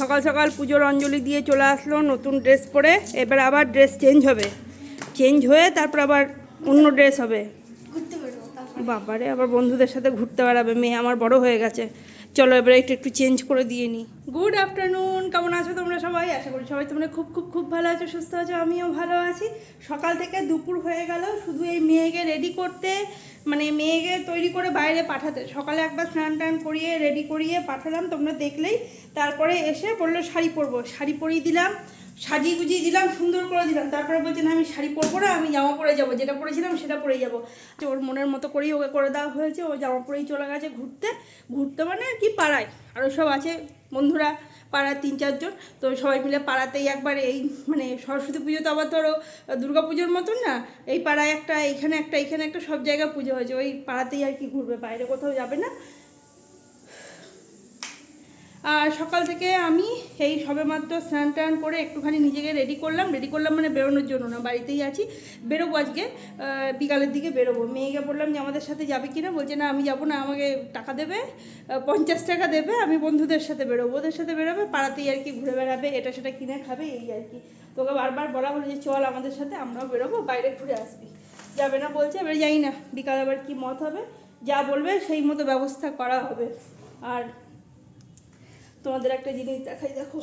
সকাল সকাল পুজোর অঞ্জলি দিয়ে চলে আসলো নতুন ড্রেস পরে। এবার আবার ড্রেস চেঞ্জ হবে, চেঞ্জ হয়ে তারপর আবার অন্য ড্রেস হবে। বাবারে, আবার বন্ধুদের সাথে ঘুরতে বেড়াবে। মেয়ে আমার বড় হয়ে গেছে। চলো এবারে একটু চেঞ্জ করে দিয়ে নিই। গুড আফটারনুন, কেমন আছো তোমরা সবাই? আশা করি সবাই তোমরা খুব খুব খুব ভালো আছো, সুস্থ আছো। আমিও ভালো আছি। সকাল থেকে দুপুর হয়ে গেল শুধু এই মেয়েকে রেডি করতে, মানে মেয়েকে তৈরি করে বাইরে পাঠাতে। সকালে একবার স্নান টান করিয়ে রেডি করিয়ে পাঠালাম, তোমরা দেখলেই। তারপরে এসে বললো শাড়ি পরবো, শাড়ি পরিয়ে দিলাম, সাজিয়ে গুজিয়ে দিলাম, সুন্দর করে দিলাম। তারপরে বলছে না আমি শাড়ি পরবো না, আমি জামা পরে যাবো, যেটা পরেছিলাম সেটা পরে যাবো। ওর মনের মতো করেই ওকে করে দেওয়া হয়েছে। ও জামা পরেই চলে গেছে ঘুরতে। ঘুরতে মানে আর কি, পাড়ায় আরও সব আছে বন্ধুরা, পাড়ার 3-4 জন। তো সবাই মিলে পাড়াতেই একবার এই মানে সরস্বতী পুজো তো আবার ধরো দুর্গা পুজোর মতন না, এই পাড়ায় একটা, এইখানে একটা, এইখানে একটা, সব জায়গায় পুজো হয়েছে। ওই পাড়াতেই আর কি ঘুরবে, বাইরে কোথাও যাবে না। আর সকাল থেকে আমি এই সবেমাত্র স্নান টান করে একটুখানি নিজেকে রেডি করলাম মানে বেরোনোর জন্য না, বাড়িতেই আছি। বেরোবো আজকে, বিকালের দিকে বেরোবো। মেয়েকে বললাম যে আমাদের সাথে যাবে কি না, বলছে না আমি যাবো না, আমাকে টাকা দেবে, 50 টাকা দেবে, আমি বন্ধুদের সাথে বেরোবো, ওদের সাথে বেরোবে, পাড়াতেই আর কি ঘুরে বেড়াবে, এটা সেটা কিনে খাবে, এই আর কি। তোকে বারবার বলা হলো যে চল আমাদের সাথে, আমরাও বেরোবো, বাইরে ঘুরে আসবি। যাবে না বলছে, এবার যাই না, বিকাল আবার কি মত হবে, যা বলবে সেই মতো ব্যবস্থা করা হবে। আর তোমাদের একটা জিনিস দেখাই, দেখো,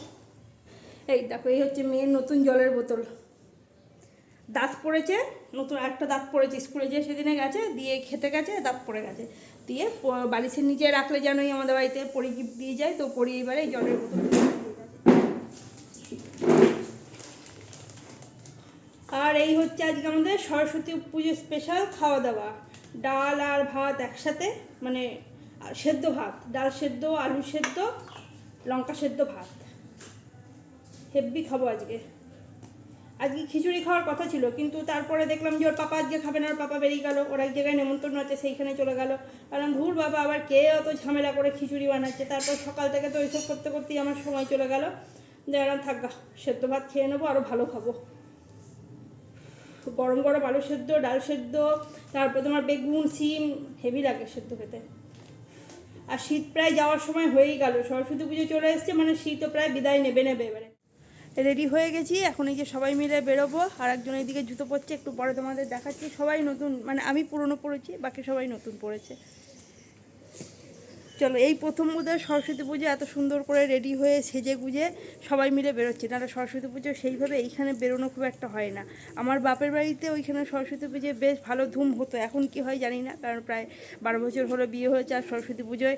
এই দেখো, এই হচ্ছে মেয়ের নতুন জলের বোতল। দাঁত পড়েছে, নতুন একটা দাঁত পড়েছে, স্কুলে যেয়ে সেদিনে গেছে, দিয়ে খেতে গেছে, দাঁত পড়ে গেছে, দিয়ে বালিশের নিচে রাখলে জানোই আমাদের বাড়িতে পরি গিফট দিয়ে যায়, তো পরি এবারে এই জলের বোতল। আর এই হচ্ছে আজকে আমাদের সরস্বতী পুজো স্পেশাল খাওয়া দাওয়া। ডাল আর ভাত একসাথে, মানে সেদ্ধ ভাত, ডাল সেদ্ধ, আলু সেদ্ধ, লঙ্কা সেদ্ধ ভাত। হেব্বি খাবো আজকে। আজকে খিচুড়ি খাওয়ার কথা ছিল, কিন্তু তারপরে দেখলাম যে ওর পাপা আজকে খাবে না, ওর পাপা বেরিয়ে গেল, ওর এক জায়গায় নেমন্তন্ন আছে, সেইখানে চলে গেল। কারণ ধুর বাবা, আবার কে অত ঝামেলা করে খিচুড়ি বানাচ্ছে। তারপর সকাল থেকে তো ওইসব করতে করতেই আমার সময় চলে গেল। দেখলাম থাকা, সেদ্ধ ভাত খেয়ে নেবো, আরও ভালো খাবো। গরম গরম আলু সেদ্ধ, ডাল সেদ্ধ, তারপর তোমার বেগুন, সিম, হেভি লাগে সেদ্ধ খেতে। আর শীত প্রায় যাওয়ার সময় হয়েই গেল, সরস্বতী পুজো চলে এসছে, মানে শীতও প্রায় বিদায় নেবে এবারে। রেডি হয়ে গেছি, এখন এই যে সবাই মিলে বেরোবো। আর একজন এইদিকে জুতো পরছে, একটু পরে তোমাদের দেখাচ্ছি। সবাই নতুন, মানে আমি পুরনো পরেছি, বাকি সবাই নতুন পরেছে। চলো, এই প্রথম বোধহয় সরস্বতী পুজো এত সুন্দর করে রেডি হয়ে সেজে গুজে সবাই মিলে বেরোচ্ছে। নাহলে সরস্বতী পুজো সেইভাবে এইখানে বেরোনো খুব একটা হয় না। আমার বাপের বাড়িতে ওইখানে সরস্বতী পুজো বেশ ভালো ধুম হতো, এখন কি হয় জানি না, কারণ প্রায় 12 বছর হলো বিয়ে হয়েছে, আর সরস্বতী পুজোয়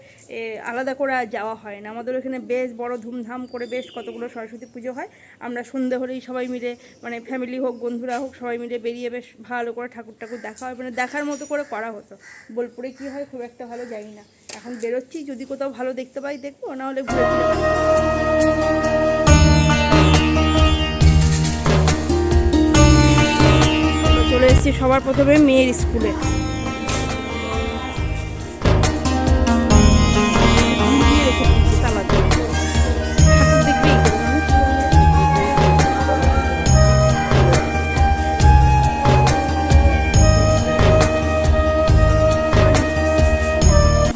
আলাদা করে আর যাওয়া হয় না। আমাদের ওইখানে বেশ বড় ধুমধাম করে বেশ কতগুলো সরস্বতী পুজো হয়। আমরা সন্ধে হলেই সবাই মিলে, মানে ফ্যামিলি হোক বন্ধুরা হোক, সবাই মিলে বেরিয়ে বেশ ভালো করে ঠাকুর দেখা হয়, মানে দেখার মতো করে করা হতো। বোলপুরে কি হয় খুব একটা ভালো জানি না, এখন বেরোচ্ছি, যদি কোথাও ভালো দেখতে পাই দেখবো, না হলে ঘুরে ফিরে চলে এসেছি সবার প্রথমে মেয়ের স্কুলে।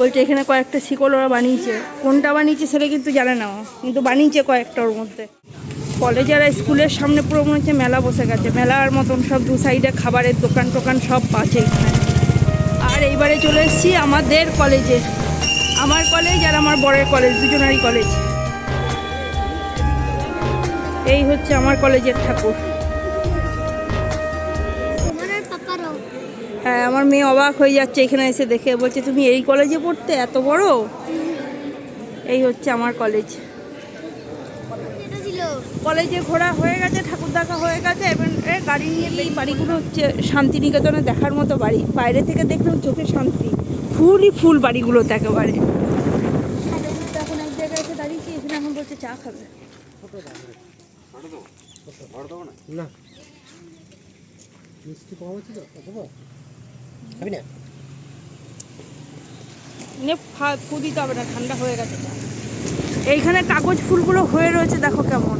বলছে এখানে কয়েকটা শিকল ওরা বানিয়েছে, কোনটা বানিয়েছে সেটা কিন্তু জানে না, কিন্তু বানিয়েছে কয়েকটা ওর মধ্যে। কলেজ আর স্কুলের সামনে পুরো মনে হচ্ছে মেলা বসে গেছে, মেলার মতন সব দু সাইডে খাবারের দোকান টোকান সব আছে এখানে। আর এইবারে চলে এসেছি আমাদের কলেজে, আমার কলেজ আর আমার বরের কলেজ, দুজনেরই কলেজ। এই হচ্ছে আমার কলেজের ঠাকুর। হ্যাঁ, আমার মেয়ে অবাক হয়ে যাচ্ছে এখানে এসে দেখে, বলছে তুমি এই কলেজে পড়তে, এত বড়। এই হচ্ছে আমার কলেজ। কলেজে ঘোরা হয়ে গেছে, ঠাকুর দেখা হয়ে গেছে, এবার গাড়ি নিয়ে এই বাড়িগুলো হচ্ছে শান্তিনিকেতনে দেখার মতো বাড়ি। বাইরে থেকে দেখলেও চোখে শান্তি, ফুলই ফুল বাড়িগুলোতে একেবারে। এখন এক জায়গায় এসে দাঁড়িয়েছি, এখানে এখন বলছে চা খাবে। না মিষ্টি কম আছে তো, খাবি না? ফু দিতে হবে না, ঠান্ডা হয়ে গেছে। এইখানে কাগজ ফুলগুলো হয়ে রয়েছে, দেখো কেমন,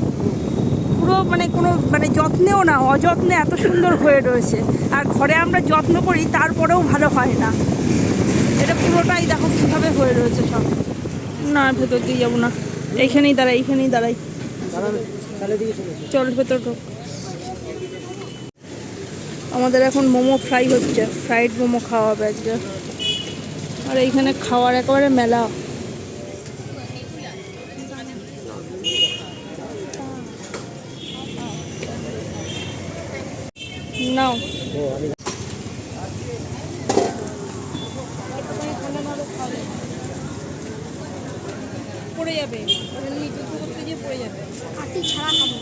পুরো মানে কোনো মানে যত্নেও না, অযত্নে এত সুন্দর হয়ে রয়েছে। আর ঘরে আমরা যত্ন করি, তারপরেও ভালো হয় না। এটা পুরোটাই দেখো কীভাবে হয়ে রয়েছে সব। না, ভেতর দিয়ে যাবো না। এইখানেই দাঁড়াই চল ভেতর ঢোক। আমাদের এখন মোমো ফ্রাই হচ্ছে, ফ্রাইড মোমো খাওয়া হবে আজকে। আর এইখানে খাওয়ার একেবারে মেলা। নাও পড়ে যাবে, করতে গিয়ে পড়ে যাবে। হাতি ছাড়া খাবো,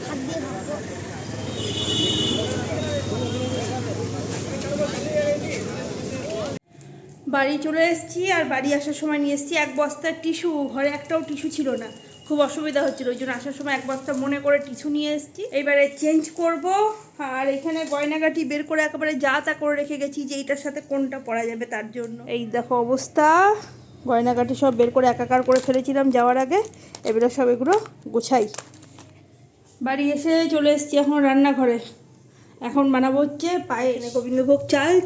হাত দিয়ে ভাববো। বাড়ি চলে এসেছি, আর বাড়ি আসার সময় নিয়ে এসেছি এক বস্তার টিস্যু। ঘরে একটাও টিস্যু ছিল না, খুব অসুবিধা হচ্ছিল, ওই জন্য আসার সময় এক বস্তা মনে করে টিস্যু নিয়ে এসেছি। এবারে চেঞ্জ করব। আর এখানে গয়নাগাটি বের করে একেবারে যা তা করে রেখে গেছি যে এইটার সাথে কোনটা পরা যাবে তার জন্য। এই দেখো অবস্থা, গয়নাগাটি সব বের করে একাকার করে ফেলেছিলাম যাওয়ার আগে। এবারে সব এগুলো গোছাই। বাড়ি এসে চলে এসেছি এখন রান্নাঘরে। এখন বানাবো হচ্ছে পায়েস। গোবিন্দভোগ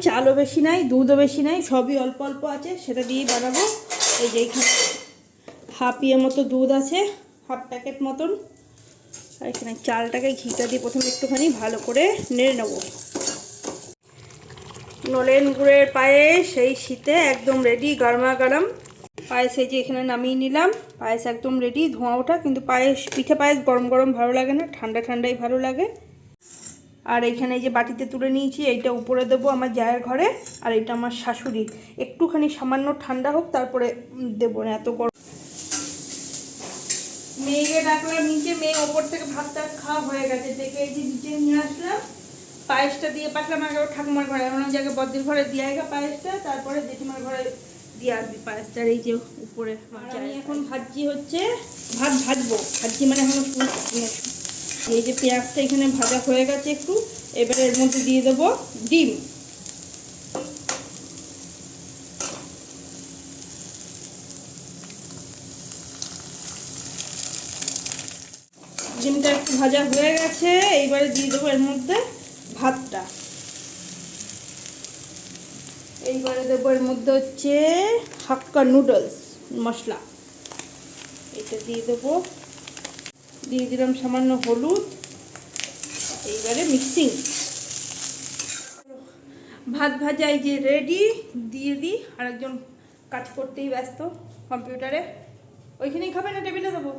চালও বেশি নাই, দুধও বেশি নাই, সবই অল্প অল্প আছে, সেটা দিয়েই বানাবো। এই যে এখানে হাফ মতো দুধ আছে, হাফ প্যাকেট মতন। আর এখানে চালটাকে ঘিটা দিয়ে প্রথমে একটুখানি ভালো করে নেড়ে নেবো। নলেন গুড়ের পায়েস এই শীতে একদম রেডি, গরমা গরম পায়েস। এই যে এখানে নামিয়ে নিলাম, পায়েস একদম রেডি, ধোঁয়া ওঠা। কিন্তু পিঠে পায়েস গরম গরম ভালো লাগে না, ঠান্ডা ঠান্ডাই ভালো লাগে। আর এইখানে এই যে বাটিতে তুলে নিয়েছি, এইটা উপরে দেবো আমার জায়ের ঘরে, আর এইটা আমার শাশুড়ির। একটুখানি সামান্য ঠান্ডা হোক তারপরে দেবো, না এত গরম। মেয়েকে ডাকলাম নিচে, মেয়ে ওপর থেকে ভাতটা খাওয়া হয়ে গেছে, দেখে এই যে নিচে নিয়ে আসলাম। পায়েসটা দিয়ে পাঠালাম আগে ঠাকুমার ঘরে, এমন জায়গায় বদ্রির ঘরে দিয়ে আগে পায়েসটা, তারপরে জেঠিমার ঘরে দিয়ে আসবি পায়েসটার। এই যে উপরে আমি এখন ভাজি হচ্ছে, ভাত ভাজবো, ভাজি মানে এখন এই যে পেঁয়াজটা এখানে ভাজা হয়ে গেছে একটু। এবারে এর মধ্যে দিয়ে দেবো ডিম। ডিমটা একটু ভাজা হয়ে গেছে, এইবারে দিয়ে দেবো এর মধ্যে ভাতটা। এইবারে দেবো এর মধ্যে হচ্ছে হাক্কা নুডলস মশলা, এটা দিয়ে দেবো। দিয়ে দিলাম সামান্য হলুদ। এইবারে মিক্সিং। ভাত ভাজা এই যে রেডি, দিয়ে দিই। আরেকজন কাজ করতেই ব্যস্ত কম্পিউটারে। ওইখানেই খাবে না টেবিলে দেবো?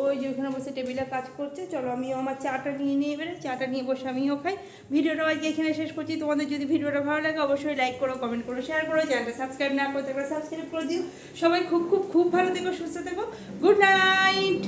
ওই যে ওখানে বসে টেবিলে কাজ করছে। চলো আমিও আমার চাটা নিয়ে নিয়ে এবারে চাটা নিয়ে বসে আমিও খাই। ভিডিওটা আজকে এখানে শেষ করছি। তোমাদের যদি ভিডিওটা ভালো লাগে অবশ্যই লাইক করো, কমেন্ট করো, শেয়ার করো। চ্যানেলটা সাবস্ক্রাইব না করতে পারো সাবস্ক্রাইব করে দিও। সবাই খুব খুব খুব ভালো থেকো, সুস্থ থেকো। Good night.